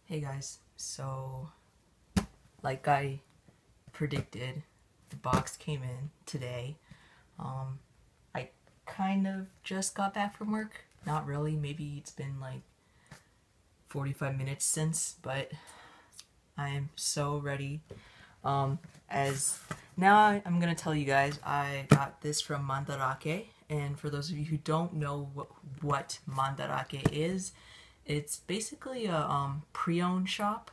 Hey guys, so like I predicted, the box came in today. I kind of just got back from work. Not really, maybe it's been like 45 minutes since, but I am so ready. As now I'm gonna tell you guys, I got this from Mandarake, and for those of you who don't know what Mandarake is, it's basically a pre-owned shop.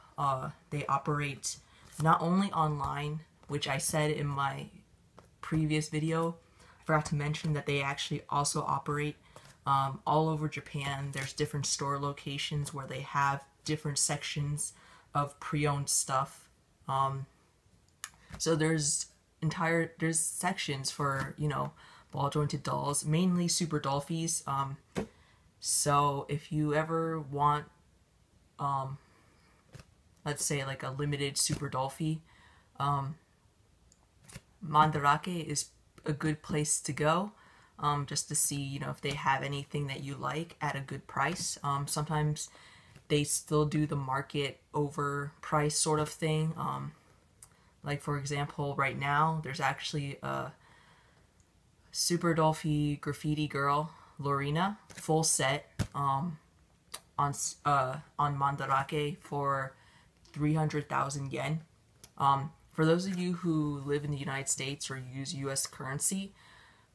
They operate not only online, which I said in my previous video. I forgot to mention that they actually also operate all over Japan. There's different store locations where they have different sections of pre-owned stuff. So there's sections for, ball jointed dolls, mainly super dollfies. So if you ever want, let's say like a limited super dollfie, Mandarake is a good place to go, just to see, if they have anything that you like at a good price. Sometimes they still do the market over price sort of thing. Like for example, right now there's actually a super dollfie graffiti girl, Lorena, full set, on Mandarake for 300,000 yen. For those of you who live in the United States or use US currency,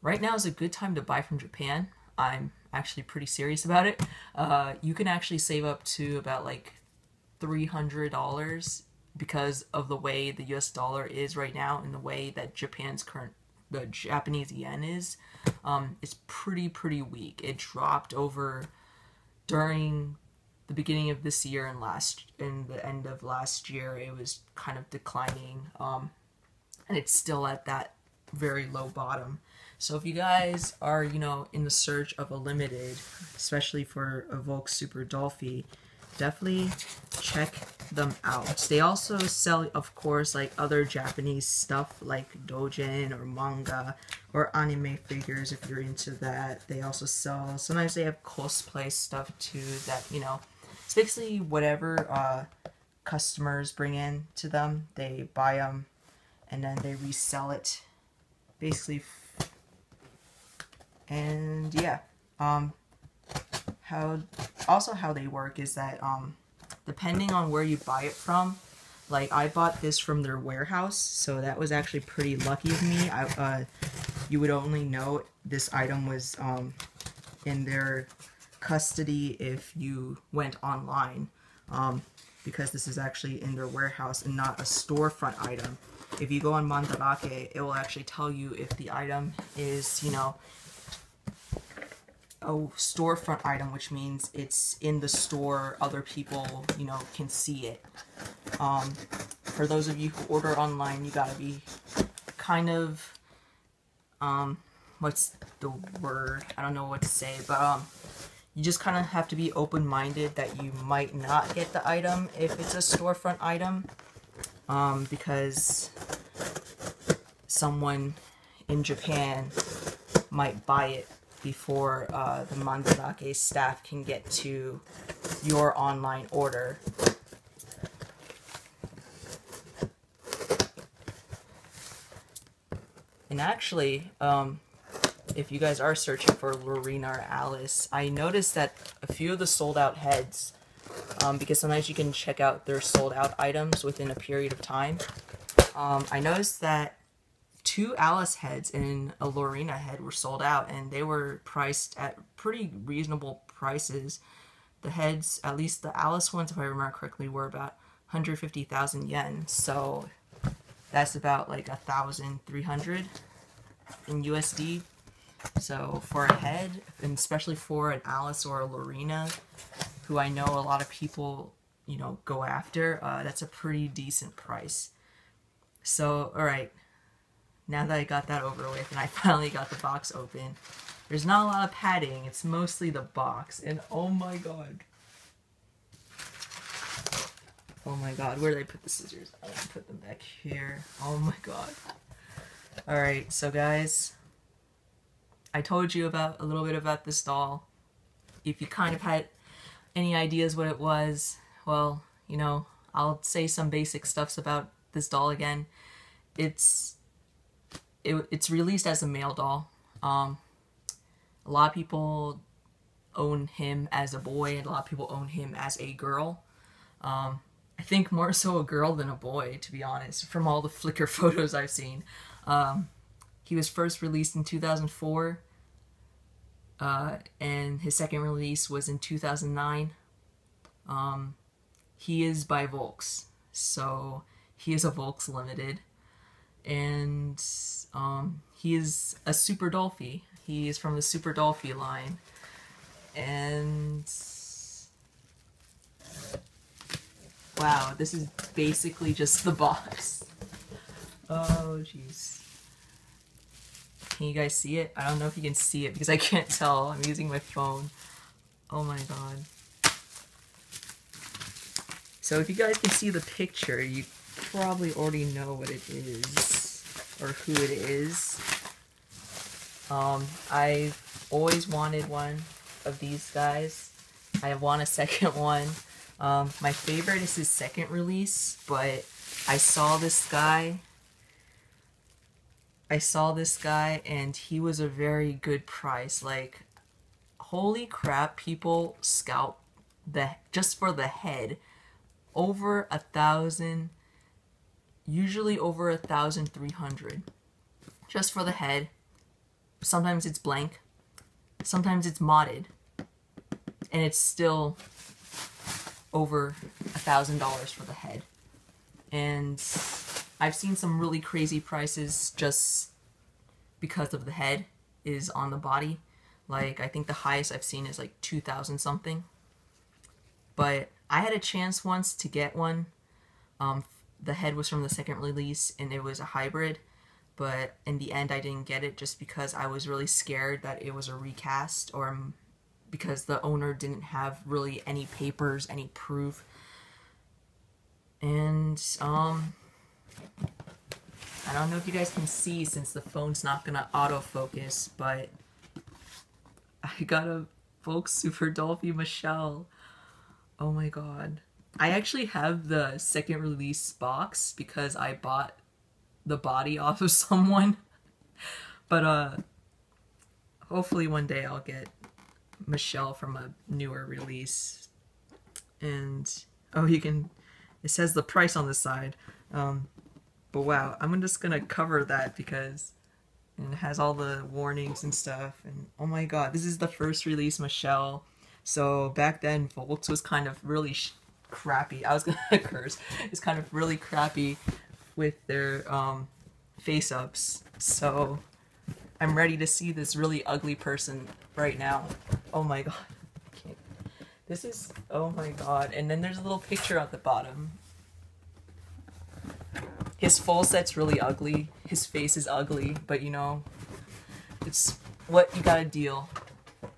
right now is a good time to buy from Japan. I'm actually pretty serious about it. You can actually save up to about like $300 because of the way the US dollar is right now and the way that the Japanese yen is. It's pretty weak. It dropped over during the beginning of this year and the end of last year. It was kind of declining, and it's still at that very low bottom. So if you guys are, in the search of a limited, especially for a Volk Super Dollfie, definitely check them out. They also sell, of course, like other Japanese stuff like doujin or manga or anime figures if you're into that. They also sell, sometimes they have cosplay stuff too that, it's basically whatever customers bring in to them, they buy them and then they resell it, basically. And yeah, how they work is that depending on where you buy it from, like I bought this from their warehouse, so that was actually pretty lucky of me. You would only know this item was in their custody if you went online, because this is actually in their warehouse and not a storefront item. If you go on Mandarake, it will actually tell you if the item is, a storefront item, which means it's in the store, other people, can see it. For those of you who order online, you gotta be kind of, what's the word? I don't know what to say, but, you just kind of have to be open-minded that you might not get the item if it's a storefront item, because someone in Japan might buy it before the Mandarake staff can get to your online order. And actually, if you guys are searching for Lorena or Alice, I noticed that a few of the sold out heads, because sometimes you can check out their sold out items within a period of time. I noticed that 2 Alice heads and a Lorena head were sold out, and they were priced at pretty reasonable prices. The heads, at least the Alice ones, if I remember correctly, were about 150,000 yen, so that's about like 1,300 in USD. So for a head, and especially for an Alice or a Lorena, who I know a lot of people, go after, that's a pretty decent price. So, alright, now that I got that over with and I finally got the box open, there's not a lot of padding, it's mostly the box, and oh my god. Oh my god, where did I put the scissors? I want to put them back here. Oh my god. Alright, so guys, I told you a little bit about this doll. If you kind of had any ideas what it was, well, you know, I'll say some basic stuffs about this doll again. It's released as a male doll. A lot of people own him as a boy, and a lot of people own him as a girl. I think more so a girl than a boy, to be honest, from all the Flickr photos I've seen. He was first released in 2004, and his second release was in 2009. He is by Volks, so he is a Volks Limited, and he is a Super Dolphy. He is from the Super Dolphy line, and wow, this is basically just the box. Oh, jeez. Can you guys see it? I don't know if you can see it because I can't tell. I'm using my phone. Oh my god. So if you guys can see the picture, you probably already know what it is, or who it is. I've always wanted one of these guys. I want a second one. My favorite is his second release, but I saw this guy and he was a very good price. Like, holy crap, people scalp just for the head over 1,000, usually over 1,300 just for the head. Sometimes it's blank, sometimes it's modded, and it's still over $1,000 for the head. And I've seen some really crazy prices just because of the head is on the body. Like, I think the highest I've seen is like 2,000 something. But I had a chance once to get one. The head was from the second release and it was a hybrid, but in the end I didn't get it just because I was really scared that it was a recast, or because the owner didn't have really any papers, any proof. And I don't know if you guys can see since the phone's not gonna autofocus, but I got a Volks Super Dolphy Michelle. Oh my god. I actually have the second release box because I bought the body off of someone. But hopefully one day I'll get Michelle from a newer release. And oh, it says the price on the side. But wow, I'm just gonna cover that because it has all the warnings and stuff. And oh my god, this is the first release Michelle. So back then Volks was kind of really crappy. I was gonna curse. It's kind of really crappy with their face ups. So I'm ready to see this really ugly person right now. Oh my god. This is, oh my god. And then there's a little picture at the bottom. His full set's really ugly. His face is ugly, but you know, it's what you gotta deal.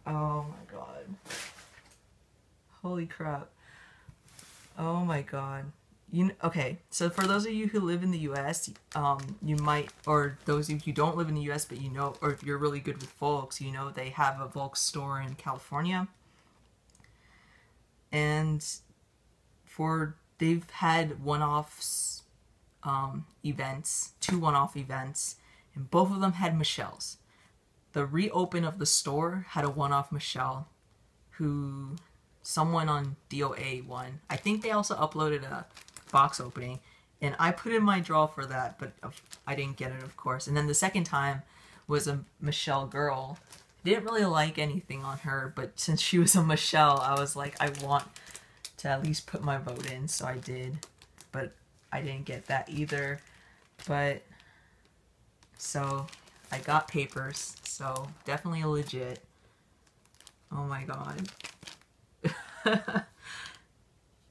Oh my god. Holy crap. Oh my god. Okay, so for those of you who live in the US, you might, or those of you who don't live in the US but you know, or if you're really good with Volks, you know they have a Volks store in California. And they've had one-offs, events, 2 one-off events, and both of them had Michelles. The reopen of the store had a one-off Michelle, who someone on DOA won. I think they also uploaded a box opening, and I put in my draw for that, but I didn't get it, of course. And then the second time was a Michelle girl. Didn't really like anything on her, but since she was a Michelle, I was like, I want to at least put my vote in, so I did. But I didn't get that either. But so I got papers, so definitely legit. Oh my god.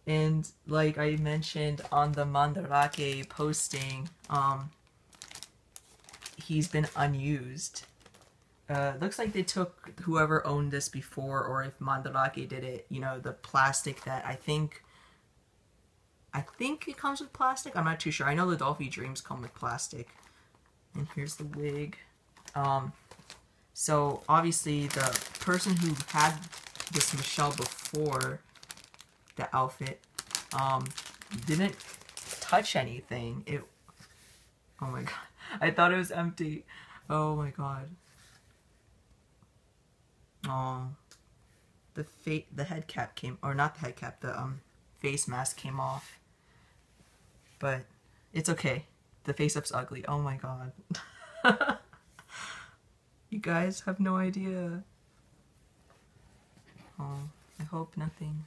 And like I mentioned on the Mandarake posting, he's been unused. Looks like they took whoever owned this before, or if Mandarake did it, you know, the plastic that I think it comes with plastic. I'm not too sure. I know the Dolphy Dreams come with plastic. And here's the wig. So obviously the person who had this Michelle before the outfit didn't touch anything. Oh my god. I thought it was empty. Oh my god. Oh. The head cap came, or not the head cap, the face mask came off. But it's okay. The face up's ugly. Oh my god. You guys have no idea. Oh, I hope nothing.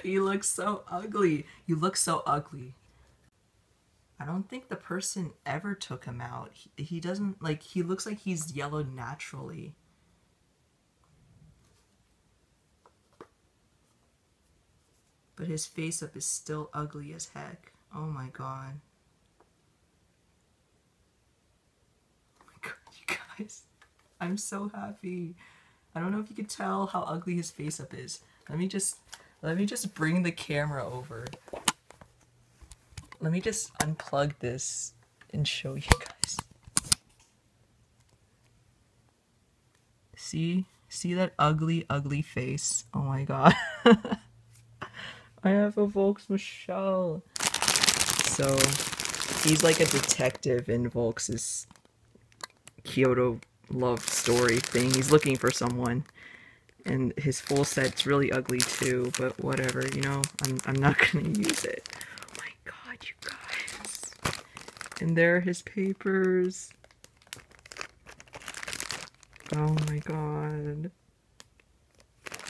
You look so ugly. You look so ugly. I don't think the person ever took him out. He doesn't, like, he looks like he's yellowed naturally. But his face up is still ugly as heck. Oh my god. Oh my god, you guys. I'm so happy. I don't know if you could tell how ugly his face up is. Let me just bring the camera over. Let me just unplug this and show you guys. See that ugly, ugly face? Oh my god. I have a Volks Michelle. So, he's like a detective in Volks's Kyoto love story thing. He's looking for someone. And his full set's really ugly too, but whatever, you know, I'm not gonna use it. Oh my god, you guys. And there are his papers. Oh my god.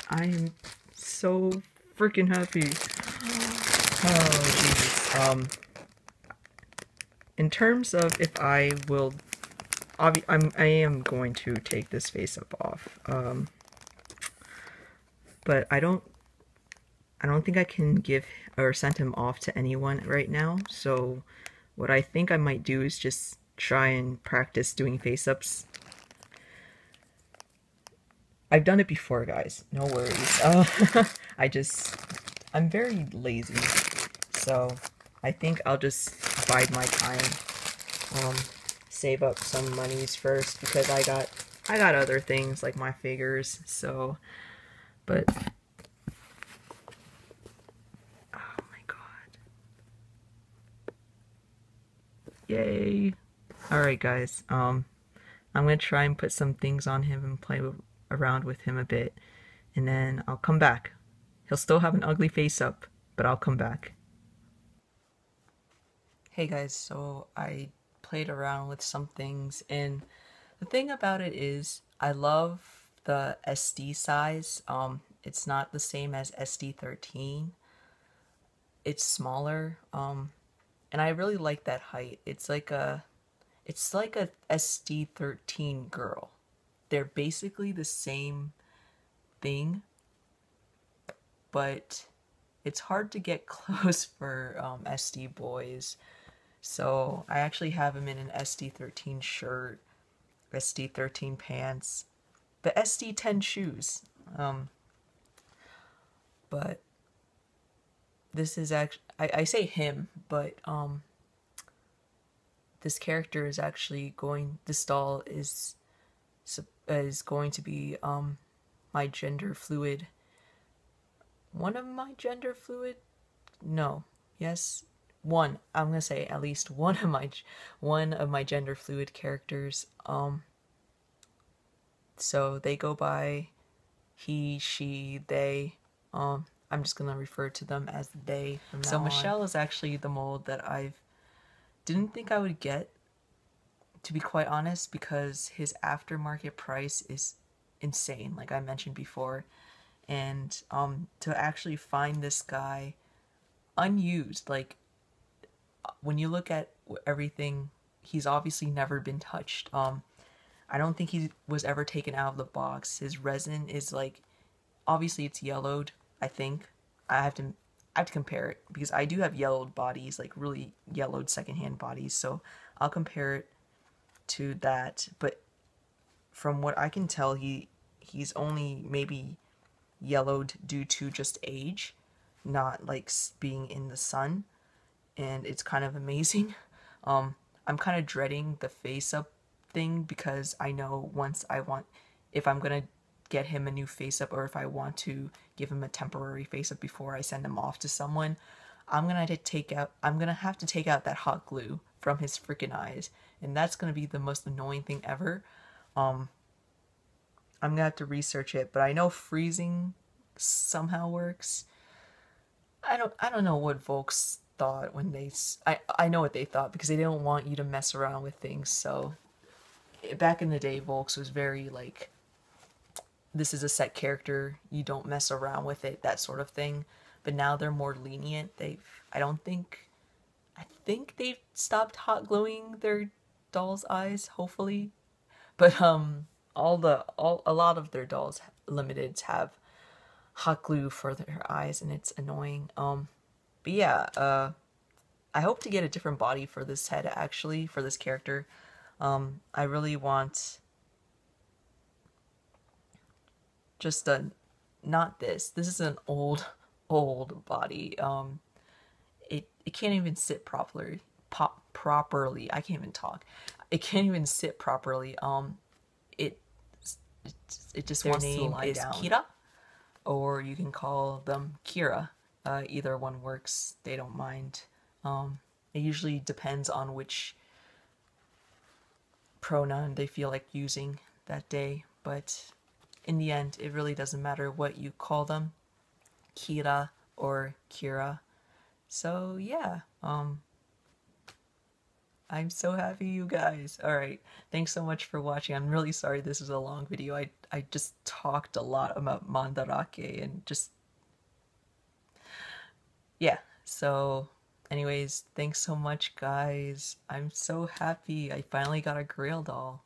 I am so freaking happy. Oh Jesus. In terms of if I will, I am going to take this face up off. But I don't think I can give or send him off to anyone right now. So what I think I might do is just try and practice doing face-ups. I've done it before, guys. No worries. I'm very lazy. So I think I'll just bide my time. Save up some monies first because I got other things like my figures. So, but oh my god. Yay. Alright guys, I'm gonna try and put some things on him and play around with him a bit, and then I'll come back. He'll still have an ugly face up, but I'll come back. Hey guys, so I played around with some things, and the thing about it is I love the SD size. It's not the same as SD13. It's smaller, and I really like that height. It's like a SD13 girl. They're basically the same thing, but it's hard to get close for SD boys. So I actually have him in an SD13 shirt, SD13 pants, the SD10 shoes. But this is actually, I say him, but this character is actually this doll is going to be my gender fluid. One of my gender fluid? No. Yes. One. I'm gonna say at least one of my gender fluid characters. So they go by he, she, they. I'm just gonna refer to them as they from now on. So Michelle is actually the mold that I didn't think I would get, to be quite honest, because his aftermarket price is insane, like I mentioned before. And to actually find this guy unused, like when you look at everything, he's obviously never been touched. I don't think he was ever taken out of the box. His resin is like, obviously it's yellowed. I think I have to compare it because I do have yellowed bodies, like really yellowed secondhand bodies. So I'll compare it to that. But from what I can tell, he's only maybe yellowed due to just age, not like being in the sun, and it's kind of amazing. I I'm kind of dreading the face up thing because I know if I'm gonna get him a new face up, or if I want to give him a temporary face up before I send him off to someone, I'm gonna have to take out that hot glue from his freaking eyes, and that's gonna be the most annoying thing ever. I'm gonna have to research it, but I know freezing somehow works. I don't know what folks thought when I know what they thought because they didn't want you to mess around with things. So back in the day, Volks was very like, this is a set character, you don't mess around with it, that sort of thing. But now they're more lenient. I don't think, I think they've stopped hot gluing their dolls' eyes, hopefully. But a lot of their dolls limiteds have hot glue for their eyes, and it's annoying. But yeah, I hope to get a different body for this head, actually, for this character. I really want just not this. This is an old body. It can't even sit properly. I can't even talk. It can't even sit properly. It it just wants to lie down. Kira, or you can call them Kira. Either one works. They don't mind. It usually depends on which pronoun they feel like using that day, but in the end, it really doesn't matter what you call them, Kira or Kira. So yeah, I'm so happy, you guys. All right, thanks so much for watching. I'm really sorry this was a long video. I just talked a lot about Mandarake and just, yeah. So anyways, thanks so much, guys. I'm so happy I finally got a Grail doll.